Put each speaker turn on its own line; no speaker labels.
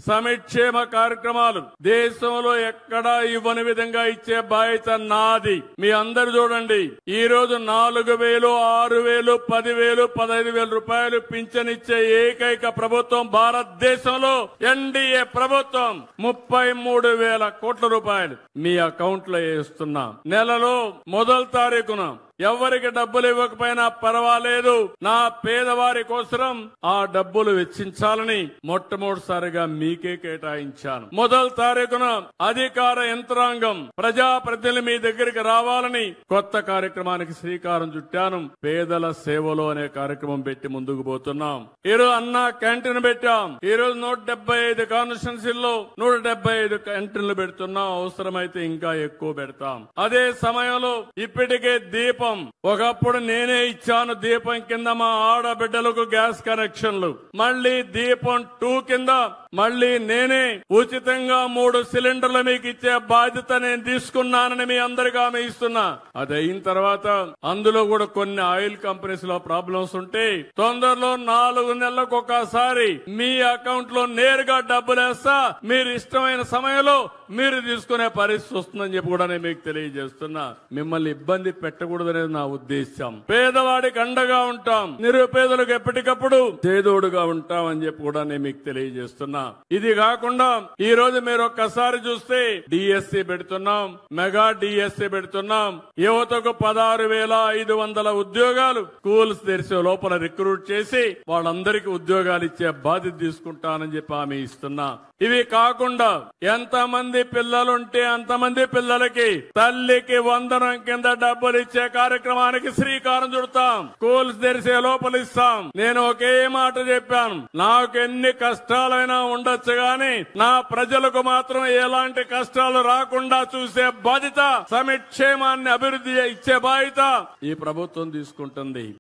సంక్షేమ కార్యక్రమాలు దేశంలో ఎక్కడా ఇవ్వని విధంగా ఇచ్చే బాధ్యత నాది. మీ అందరు చూడండి, ఈ రోజు 4,000, 6,000, 10,000, 15,000 రూపాయలు పింఛనిచ్చే ఏకైక ప్రభుత్వం భారతదేశంలో ఎన్డీఏ ప్రభుత్వం. 33,000 కోట్ల రూపాయలు మీ అకౌంట్ లో వేస్తున్నా. నెలలో మొదటి తారీఖున ఎవరికి డబ్బులు ఇవ్వకపోయినా పర్వాలేదు, నా పేదవారి కోసం ఆ డబ్బులు వెచ్చించాలని మొట్టమొదటిసారిగా మీకే కేటాయించాను. మొదటి తారీఖున అధికార యంత్రాంగం ప్రజాప్రతినిధులు మీ దగ్గరికి రావాలని కొత్త కార్యక్రమానికి శ్రీకారం చుట్టాను. పేదల సేవలో అనే కార్యక్రమం పెట్టి ముందుకు పోతున్నాం. ఈరోజు అన్నా క్యాంటీన్ పెట్టాం. ఈ రోజు 175 కాన్స్టిట్యున్సీల్లో 175 క్యాంటీన్లు పెడుతున్నాం. అవసరమైతే ఇంకా ఎక్కువ పెడతాం. అదే సమయంలో ఇప్పటికే దీపం, ఒకప్పుడు నేనే ఇచ్చాను దీపం కింద మా ఆడబిడ్డలకు గ్యాస్ కనెక్షన్లు. మళ్లీ దీపం 2 కింద మళ్లీ నేనే ఉచితంగా 3 సిలిండర్లు మీకు ఇచ్చే బాధ్యత నేను తీసుకున్నానని మీ అందరికీ హామీ ఇస్తున్నా. అది అయిన తర్వాత అందులో కూడా కొన్ని ఆయిల్ కంపెనీస్ లో ప్రాబ్లమ్స్ ఉంటే తొందరలో 4 నెలలకు ఒకసారి మీ అకౌంట్ లో నేరుగా డబ్బులు వేస్తా. మీరు ఇష్టమైన సమయంలో మీరు తీసుకునే పరిస్థితి వస్తుందని చెప్పి కూడా నేను మీకు తెలియజేస్తున్నా. మిమ్మల్ని ఇబ్బంది పెట్టకూడదనేది నా ఉద్దేశం. పేదవాడికి అండగా ఉంటాం, నిరుపేదలకు ఎప్పటికప్పుడు చేదోడుగా ఉంటాం అని చెప్పి కూడా నేను మీకు తెలియజేస్తున్నా. ఇది కాకుండా ఈ రోజు మీరు ఒక్కసారి చూస్తే డిఎస్సి పెడుతున్నాం, మెగా డిఎస్సి పెడుతున్నాం. యువతకు 16,500 ఉద్యోగాలు స్కూల్స్ తెరిచే లోపల రిక్రూట్ చేసి వాళ్ళందరికీ ఉద్యోగాలు ఇచ్చే బాధ్యత తీసుకుంటానని చెప్పి హామీ ఇస్తున్నా. ఇవి కాకుండా ఎంతమంది పిల్లలుంటే అంతమంది పిల్లలకి తల్లికి వందనం కింద డబ్బులు ఇచ్చే కార్యక్రమానికి శ్రీకారం చుడతాం. స్కూల్స్ తెరిచే లోపల ఇస్తాం. నేను ఒకే మాట చెప్పాను, నాకు ఎన్ని కష్టాలైనా ఉండొచ్చు గాని నా ప్రజలకు మాత్రం ఎలాంటి కష్టాలు రాకుండా చూసే బాధ్యత, సంక్షేమాన్ని అభివృద్ధి ఇచ్చే బాధ్యత ఈ ప్రభుత్వం తీసుకుంటుంది.